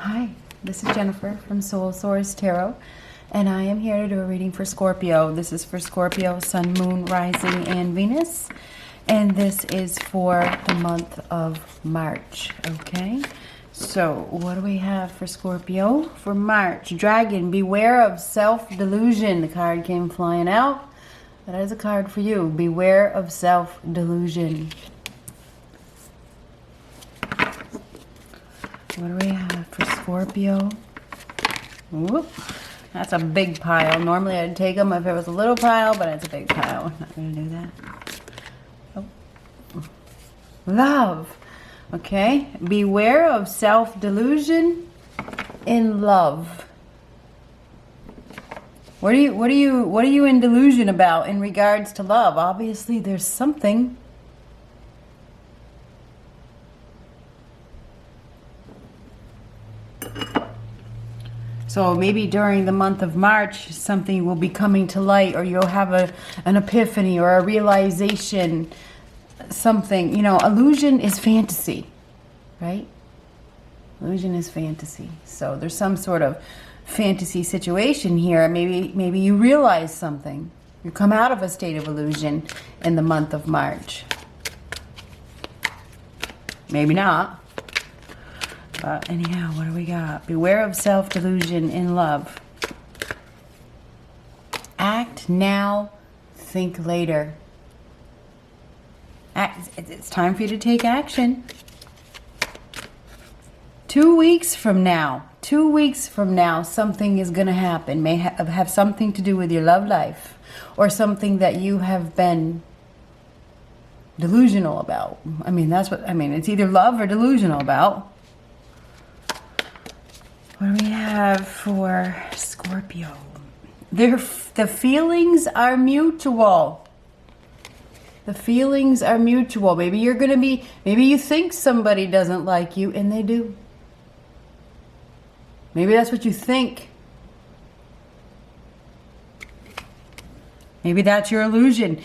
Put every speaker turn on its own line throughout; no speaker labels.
Hi, this is Jennifer from Soul Source Tarot, and I am here to do a reading for Scorpio. This is for Scorpio, Sun, Moon, Rising, and Venus, and this is for the month of March, okay? So, what do we have for Scorpio for March? Dragon, beware of self-delusion. The card came flying out. That is a card for you. Beware of self-delusion. What do we have for Scorpio? Whoop. That's a big pile. Normally I'd take them if it was a little pile, but it's a big pile. I'm not going to do that. Oh. Love. Okay. Beware of self-delusion in love. What are you in delusion about in regards to love? Obviously there's something. So maybe during the month of March, something will be coming to light, or you'll have an epiphany or a realization, something. You know, illusion is fantasy, right? Illusion is fantasy. So there's some sort of fantasy situation here. Maybe you realize something. You come out of a state of illusion in the month of March. Maybe not. But anyhow, what do we got? Beware of self-delusion in love. Act now, think later. It's time for you to take action. 2 weeks from now, something is going to happen. May have something to do with your love life, or something that you have been delusional about. It's either love or delusional about. What do we have for Scorpio? The feelings are mutual. The feelings are mutual. Maybe you think somebody doesn't like you, and they do. Maybe that's what you think. Maybe that's your illusion.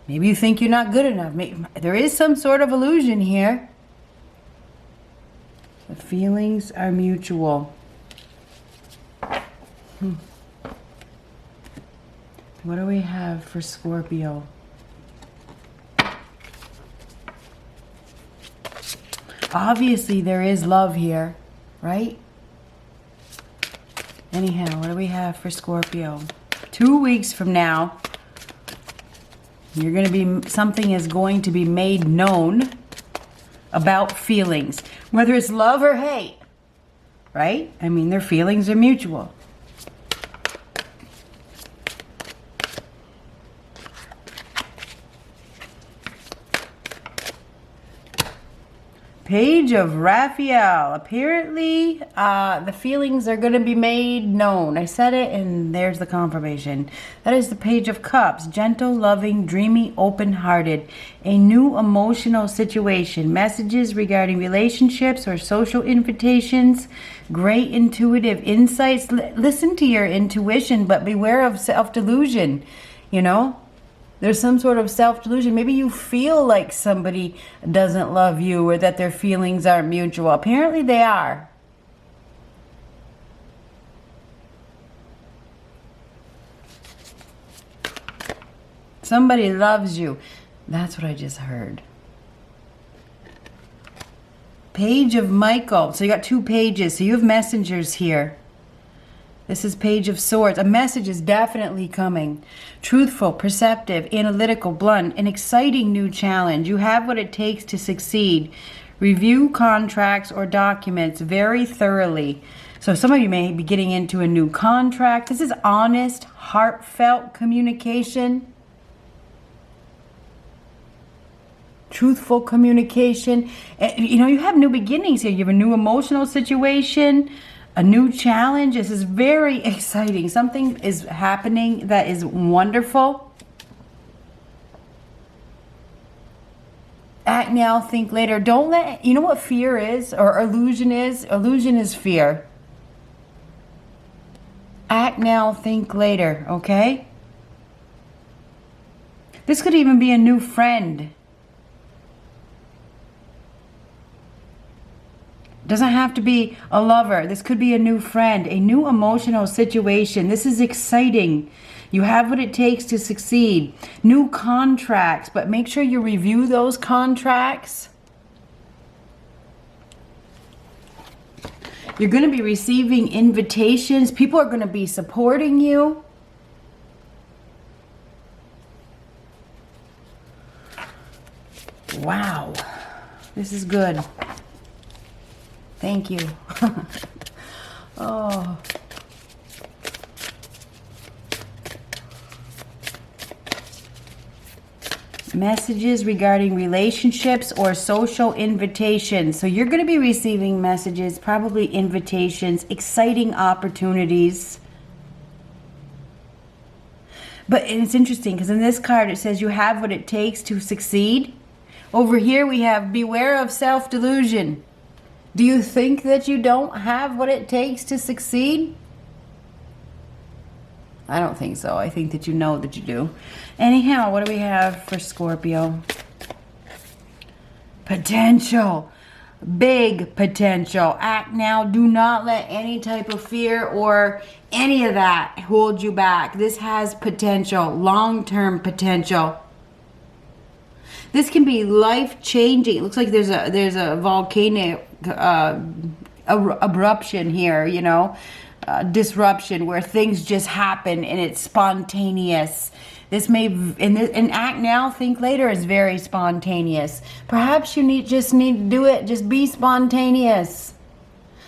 Maybe you think you're not good enough. There is some sort of illusion here. The feelings are mutual. What do we have for Scorpio? Obviously, there is love here, right? Anyhow, what do we have for Scorpio? 2 weeks from now, something is going to be made known about feelings, whether it's love or hate, right? I mean, their feelings are mutual. Page of Raphael. Apparently, the feelings are going to be made known. I said it, and there's the confirmation. That is the Page of Cups. Gentle, loving, dreamy, open-hearted. A new emotional situation. Messages regarding relationships or social invitations. Great intuitive insights. Listen to your intuition, but beware of self-delusion. You know? There's some sort of self-delusion. Maybe you feel like somebody doesn't love you, or that their feelings aren't mutual. Apparently they are. Somebody loves you. That's what I just heard. Page of Michael. So you got 2 pages. So you have messengers here. This is Page of Swords. A message is definitely coming. Truthful, perceptive, analytical, blunt, an exciting new challenge. You have what it takes to succeed. Review contracts or documents very thoroughly. So some of you may be getting into a new contract. This is honest, heartfelt communication. Truthful communication. You know, you have new beginnings here. You have a new emotional situation. A new challenge. This is very exciting. Something is happening that is wonderful. Act now, think later. Don't let... You know what fear is, or illusion is? Illusion is fear. Act now, think later, okay? This could even be a new friend. Doesn't have to be a lover. This could be a new friend, a new emotional situation. This is exciting. You have what it takes to succeed. New contracts, but make sure you review those contracts. You're going to be receiving invitations. People are going to be supporting you. Wow. This is good. Thank you. Oh. Messages regarding relationships or social invitations. So you're going to be receiving messages, probably invitations, exciting opportunities. But it's interesting because in this card it says you have what it takes to succeed. Over here we have beware of self-delusion. Do you think that you don't have what it takes to succeed? I don't think so. I think that you know that you do. Anyhow, what do we have for Scorpio? Potential. Big potential. Act now. Do not let any type of fear or any of that hold you back. This has potential. Long-term potential. This can be life-changing. It looks like there's a volcanic eruption here, you know. Disruption where things just happen and it's spontaneous. This may and act now, think later is very spontaneous. Perhaps you just need to do it. Just be spontaneous.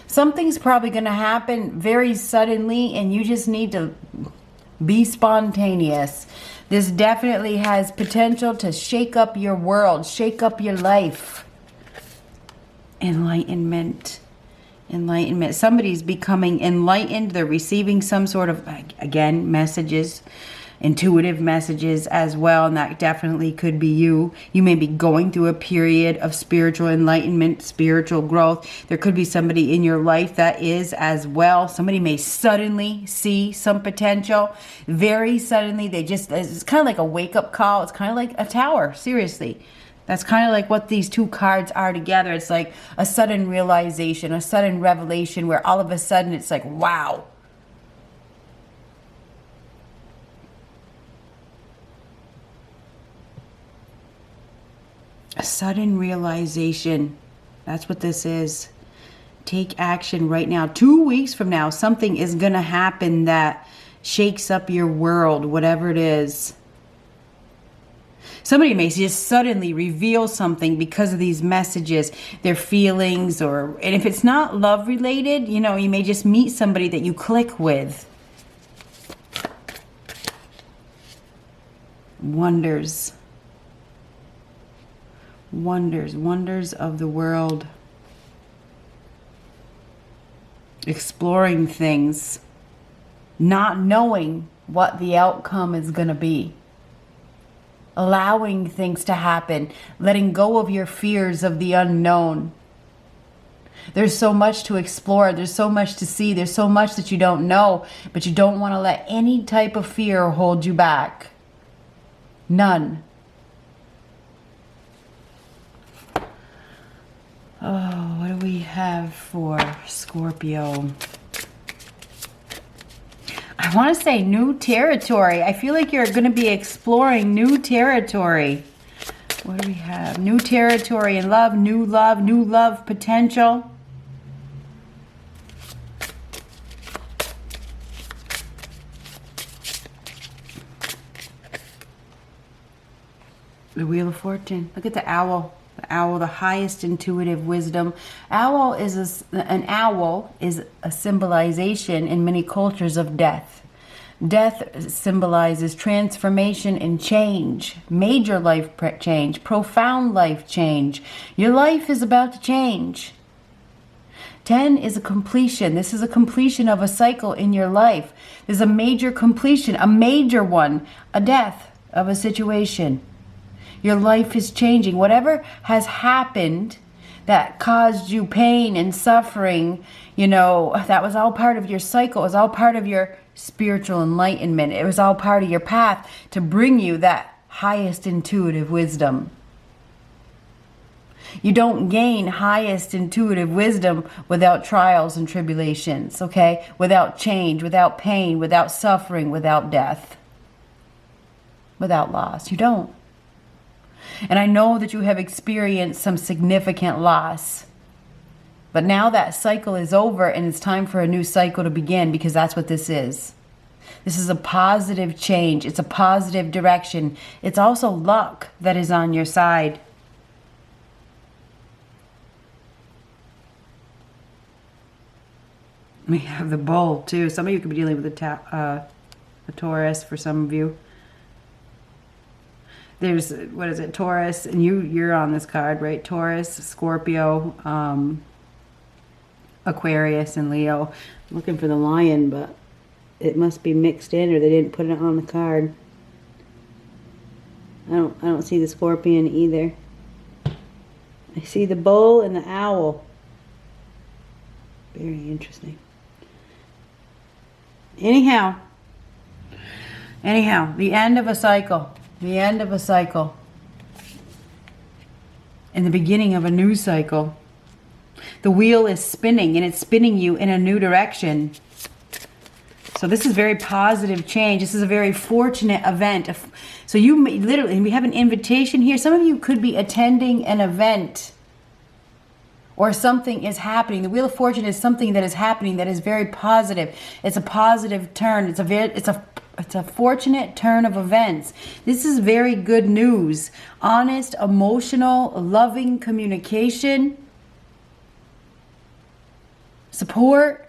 Something's probably going to happen very suddenly and you just need to be spontaneous. This definitely has potential to shake up your world, shake up your life. Enlightenment. Enlightenment. Somebody's becoming enlightened. They're receiving some sort of, again, messages, intuitive messages as well. And that definitely could be you. You may be going through a period of spiritual enlightenment, spiritual growth. There could be somebody in your life that is as well. Somebody may suddenly see some potential. Very suddenly. It's kind of like a wake-up call. It's kind of like a tower. Seriously. That's kind of like what these two cards are together. It's like a sudden realization, a sudden revelation where all of a sudden it's like, wow. A sudden realization. That's what this is. Take action right now. 2 weeks from now, something is going to happen that shakes up your world, whatever it is. Somebody may just suddenly reveal something because of these messages, their feelings, and if it's not love related, you know, you may just meet somebody that you click with. Wonders. Wonders. Wonders of the world. Exploring things. Not knowing what the outcome is going to be. Allowing things to happen, letting go of your fears of the unknown. There's so much to explore, there's so much to see, there's so much that you don't know, but you don't want to let any type of fear hold you back. None. Oh, what do we have for Scorpio? I want to say new territory. I feel like you're going to be exploring new territory. What do we have? New territory in love, new love potential. The Wheel of Fortune. Look at the owl. The owl, the highest intuitive wisdom. An owl is a symbolization in many cultures of death. Death symbolizes transformation and change, major life change, profound life change. Your life is about to change. 10 is a completion. This is a completion of a cycle in your life. There's a major completion, a major one, a death of a situation. Your life is changing. Whatever has happened that caused you pain and suffering, you know, that was all part of your cycle. It was all part of your spiritual enlightenment. It was all part of your path to bring you that highest intuitive wisdom. You don't gain highest intuitive wisdom without trials and tribulations, okay? Without change, without pain, without suffering, without death, without loss. You don't. And I know that you have experienced some significant loss. But now that cycle is over and it's time for a new cycle to begin, because that's what this is. This is a positive change. It's a positive direction. It's also luck that is on your side. We have the bull too. Some of you could be dealing with a Taurus for some of you. There's, what is it, Taurus, and you're on this card, right? Taurus, Scorpio, Aquarius, and Leo. I'm looking for the lion, but it must be mixed in, or they didn't put it on the card. I don't see the scorpion either. I see the bull and the owl. Very interesting. Anyhow, the end of a cycle. The end of a cycle. And the beginning of a new cycle. The wheel is spinning, and it's spinning you in a new direction. So this is very positive change. This is a very fortunate event. So you literally, we have an invitation here. Some of you could be attending an event, or something is happening. The Wheel of Fortune is something that is happening that is very positive. It's a positive turn. It's a fortunate turn of events. This is very good news. Honest, emotional, loving communication, support.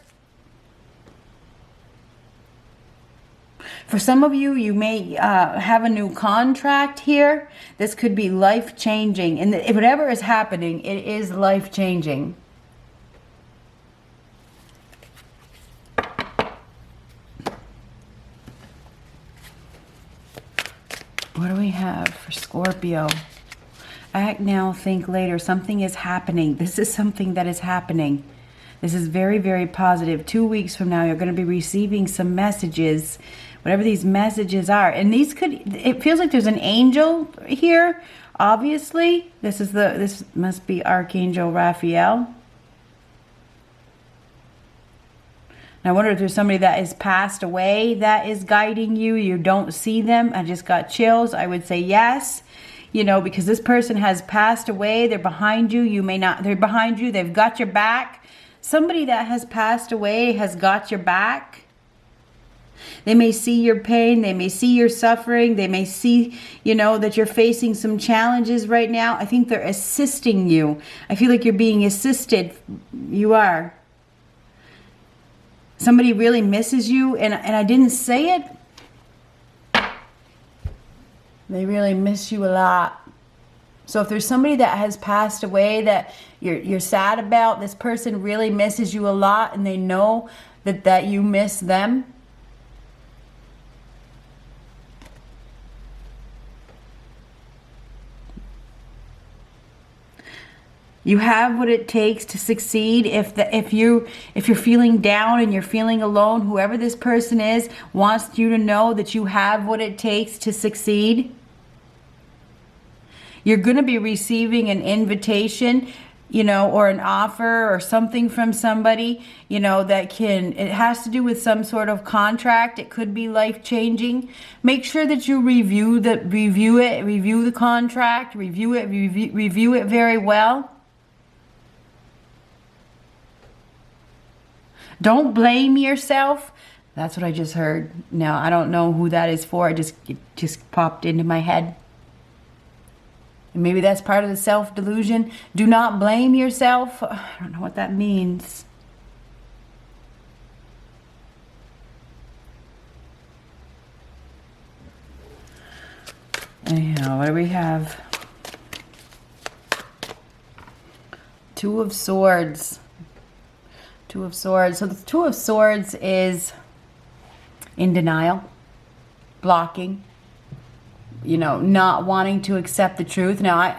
For some of you, you may have a new contract here. This could be life-changing. And whatever is happening, it is life-changing. What do we have for Scorpio? Act now, think later. Something is happening. This is something that is happening. This is very, very positive. 2 weeks from now, you're going to be receiving some messages, whatever these messages are. And these could, it feels like there's an angel here, obviously. This must be Archangel Raphael. And I wonder if there's somebody that is passed away that is guiding you. You don't see them. I just got chills. I would say yes. You know, because this person has passed away. They're behind you. You may not. They're behind you. They've got your back. Somebody that has passed away has got your back. They may see your pain. They may see your suffering. They may see, you know, that you're facing some challenges right now. I think they're assisting you. I feel like you're being assisted. You are. Somebody really misses you, and I didn't say it. They really miss you a lot. So if there's somebody that has passed away that you're sad about, this person really misses you a lot, and they know that you miss them. You have what it takes to succeed. If you're feeling down and you're feeling alone, whoever this person is wants you to know that you have what it takes to succeed. You're going to be receiving an invitation, you know, or an offer or something from somebody, you know, it has to do with some sort of contract. It could be life-changing. Make sure that you review the contract, review it very well. Don't blame yourself. That's what I just heard. Now, I don't know who that is for. It just popped into my head. And maybe that's part of the self-delusion. Do not blame yourself. I don't know what that means. Anyhow, what do we have? Two of Swords. Two of Swords. So the Two of Swords is in denial, blocking, you know, not wanting to accept the truth. Now,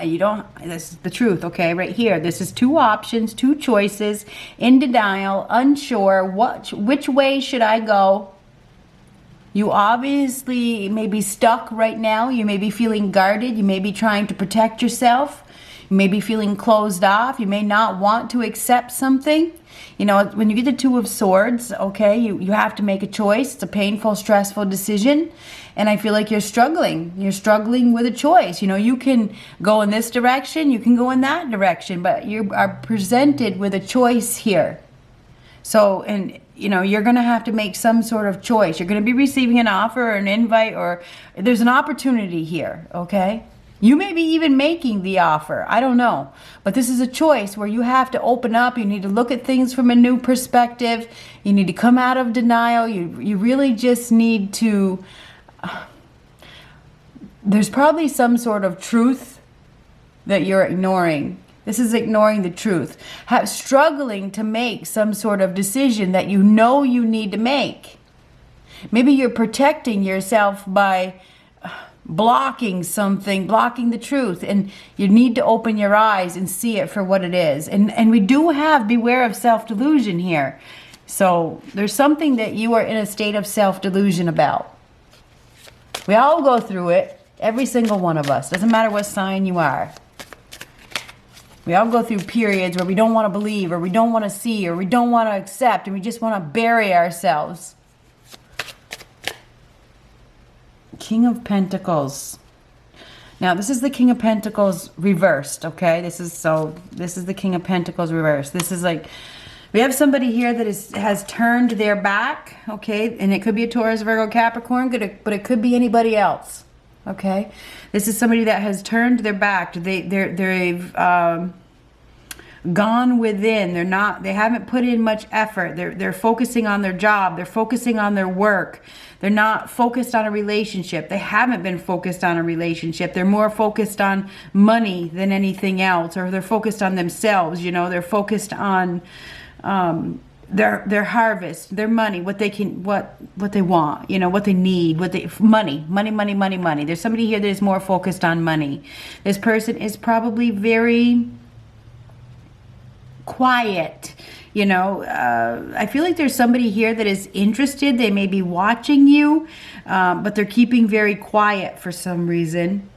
this is the truth, okay, right here. This is two options, two choices, in denial, unsure, which way should I go? You obviously may be stuck right now. You may be feeling guarded. You may be trying to protect yourself. You may be feeling closed off. You may not want to accept something. You know, when you get the Two of Swords, okay, you have to make a choice. It's a painful, stressful decision. And I feel like you're struggling. You're struggling with a choice. You know, you can go in this direction, you can go in that direction, but you are presented with a choice here. So, and you know, you're going to have to make some sort of choice. You're going to be receiving an offer or an invite, or there's an opportunity here, okay? You may be even making the offer. I don't know. But this is a choice where you have to open up. You need to look at things from a new perspective. You need to come out of denial. You really just need to... there's probably some sort of truth that you're ignoring. This is ignoring the truth. Struggling to make some sort of decision that you know you need to make. Maybe you're protecting yourself by blocking something, blocking the truth, and you need to open your eyes and see it for what it is. And we do have beware of self-delusion here. So there's something that you are in a state of self-delusion about. We all go through it, every single one of us. Doesn't matter what sign you are. We all go through periods where we don't want to believe, or we don't want to see, or we don't want to accept, and we just want to bury ourselves. King of Pentacles. Now, this is the King of Pentacles reversed, okay? This is the King of Pentacles reversed. This is like, we have somebody here that has turned their back, okay? And it could be a Taurus, Virgo, Capricorn, but it could be anybody else, okay? This is somebody that has turned their back. They've gone within. They haven't put in much effort. They're focusing on their job. They're focusing on their work. They're not focused on a relationship. They haven't been focused on a relationship. They're more focused on money than anything else, or they're focused on themselves. You know, they're focused on their harvest, their money, what they want, you know, what they need, money. There's somebody here that is more focused on money. This person is probably very quiet. You know, I feel like there's somebody here that is interested. They may be watching you, but they're keeping very quiet for some reason.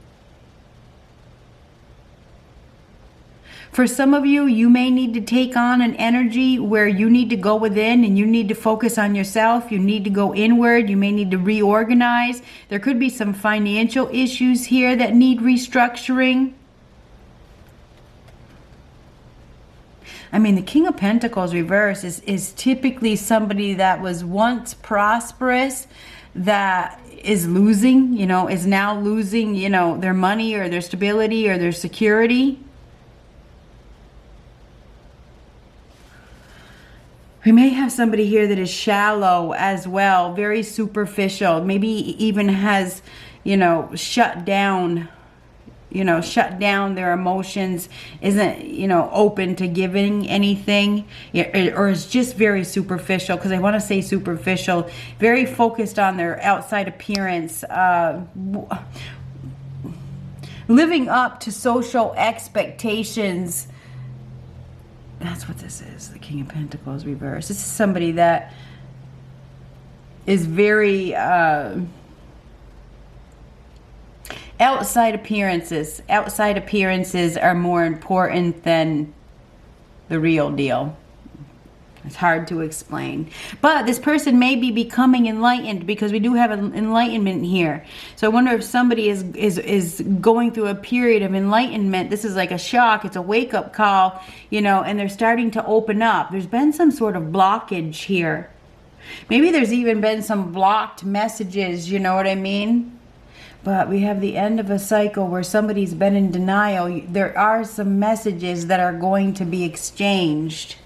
For some of you, you may need to take on an energy where you need to go within and you need to focus on yourself. You need to go inward. You may need to reorganize. There could be some financial issues here that need restructuring. I mean, the King of Pentacles reverse is typically somebody that was once prosperous, that is losing, you know, is now losing, you know, their money or their stability or their security. We may have somebody here that is shallow as well, very superficial, maybe even has, you know, shut down their emotions, isn't, you know, open to giving anything, or is just very superficial, because I want to say superficial, very focused on their outside appearance, living up to social expectations. That's what this is, the King of Pentacles reverse. This is somebody that is very... outside appearances are more important than the real deal. It's hard to explain. But this person may be becoming enlightened, because we do have an enlightenment here. So I wonder if somebody is going through a period of enlightenment. This is like a shock. It's a wake-up call, you know, and they're starting to open up. There's been some sort of blockage here. Maybe there's even been some blocked messages, you know what I mean? But we have the end of a cycle where somebody's been in denial. There are some messages that are going to be exchanged.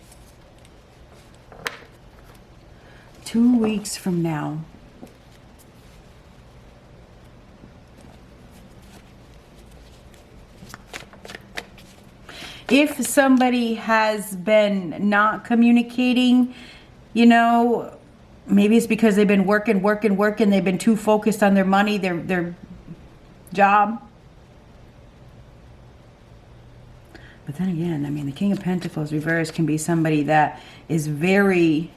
2 weeks from now. If somebody has been not communicating, you know, maybe it's because they've been working. They've been too focused on their money, their job. But then again, I mean, the King of Pentacles reverse can be somebody that is very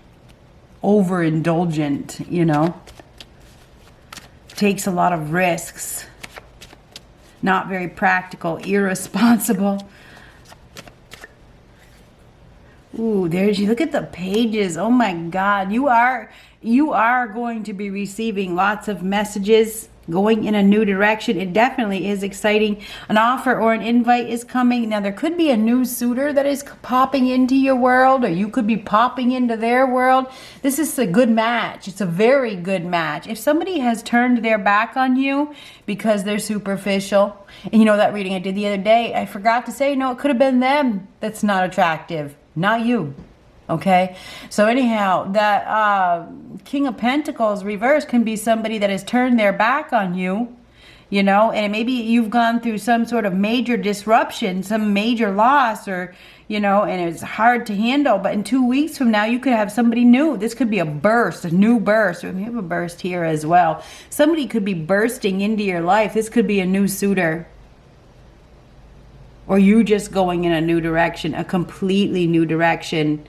overindulgent, you know, takes a lot of risks. not very practical, irresponsible. Ooh, there's you. Look at the pages. Oh my God. You are going to be receiving lots of messages, going in a new direction. It definitely is exciting. An offer or an invite is coming. Now, there could be a new suitor that is popping into your world, or you could be popping into their world. This is a good match. It's a very good match. If somebody has turned their back on you because they're superficial, and you know that reading I did the other day, I forgot to say, no, it could have been them that's not attractive, not you. Okay, so anyhow, that King of Pentacles reverse can be somebody that has turned their back on you, you know, and maybe you've gone through some sort of major disruption, some major loss, or, you know, and it's hard to handle. But in 2 weeks from now, you could have somebody new. This could be a burst, a new burst. We have a burst here as well. Somebody could be bursting into your life. This could be a new suitor. Or you just going in a new direction, a completely new direction.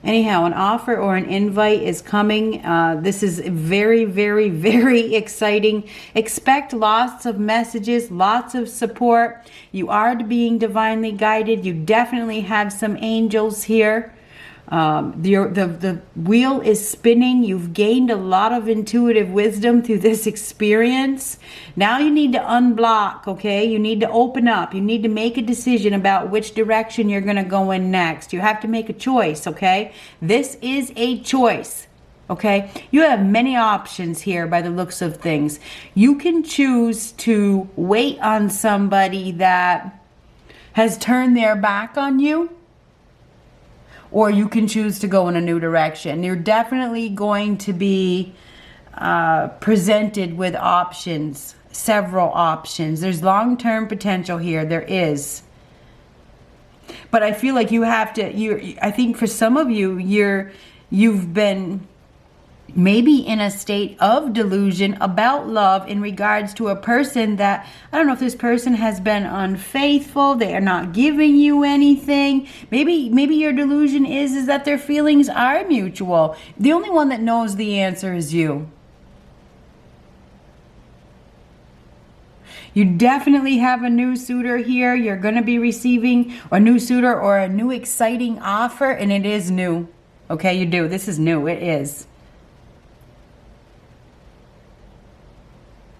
Anyhow, an offer or an invite is coming. This is very, very, very exciting. Expect lots of messages, lots of support. You are being divinely guided. You definitely have some angels here. The wheel is spinning. You've gained a lot of intuitive wisdom through this experience. Now you need to unblock, okay? You need to open up. You need to make a decision about which direction you're going to go in next. You have to make a choice, okay? This is a choice, okay? You have many options here by the looks of things. You can choose to wait on somebody that has turned their back on you, or you can choose to go in a new direction. You're definitely going to be presented with options, several options. There's long-term potential here. There is. But I feel like you have to, I think for some of you, you've been maybe in a state of delusion about love in regards to a person that, I don't know if this person has been unfaithful, they are not giving you anything. Maybe your delusion is that their feelings are mutual. The only one that knows the answer is you. You definitely have a new suitor here. You're going to be receiving a new suitor or a new exciting offer, and it is new. Okay, you do. This is new. It is.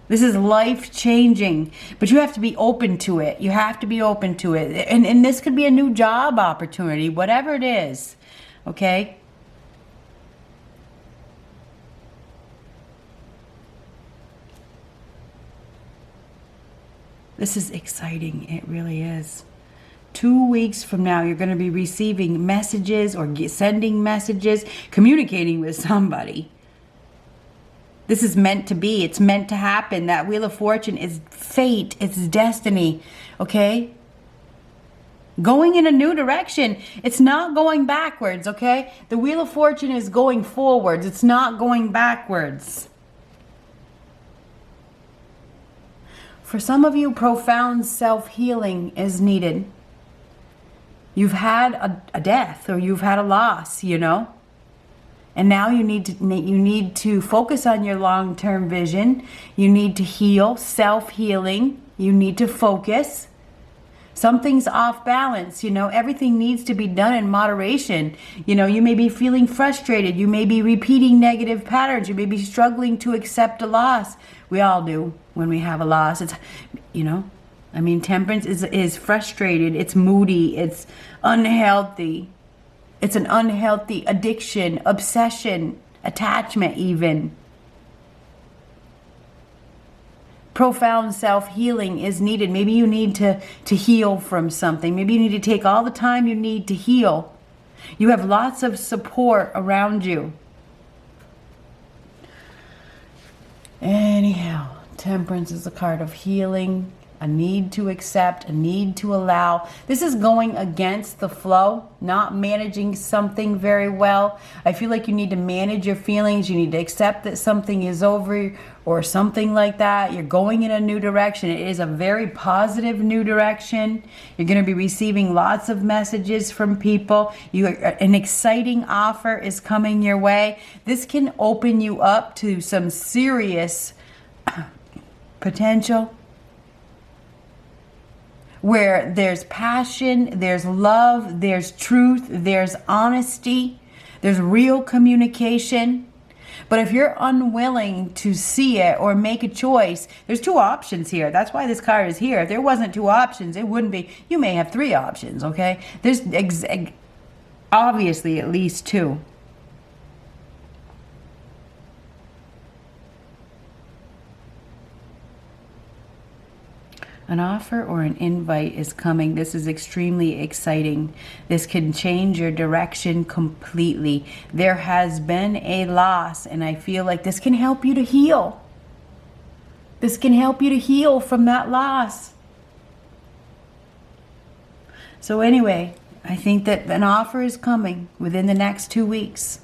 This is life-changing, but you have to be open to it. You have to be open to it. And this could be a new job opportunity, whatever it is, okay? This is exciting. It really is. 2 weeks from now, you're going to be receiving messages or sending messages, communicating with somebody. This is meant to be. It's meant to happen. That Wheel of Fortune is fate. It's destiny. Okay? Going in a new direction. It's not going backwards. Okay? The Wheel of Fortune is going forwards. It's not going backwards. For some of you, profound self-healing is needed. You've had a death or you've had a loss, you know? And now you need to focus on your long-term vision. You need to heal, self-healing. You need to focus. Something's off balance, you know. Everything needs to be done in moderation. You know, you may be feeling frustrated. You may be repeating negative patterns. You may be struggling to accept a loss. We all do when we have a loss. It's, you know, I mean, temperance is frustrated. It's moody. It's unhealthy. It's an unhealthy addiction, obsession, attachment even. Profound self-healing is needed. Maybe you need to heal from something. Maybe you need to take all the time you need to heal. You have lots of support around you. Anyhow, temperance is a card of healing, a need to accept, a need to allow. This is going against the flow, not managing something very well. I feel like you need to manage your feelings. You need to accept that something is over or something like that. You're going in a new direction. It is a very positive new direction. You're going to be receiving lots of messages from people. An exciting offer is coming your way. This can open you up to some serious potential. where there's passion, there's love, there's truth, there's honesty, there's real communication. But if you're unwilling to see it or make a choice, there's two options here. That's why this card is here. If there wasn't two options, it wouldn't be. You may have three options, okay? There's obviously at least two. An offer or an invite is coming. This is extremely exciting. This can change your direction completely. There has been a loss, and I feel like this can help you to heal. This can help you to heal from that loss. So anyway, I think that an offer is coming within the next 2 weeks.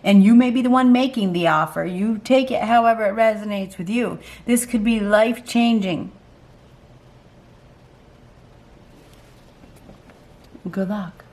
And you may be the one making the offer. You take it however it resonates with you. This could be life-changing. Good luck.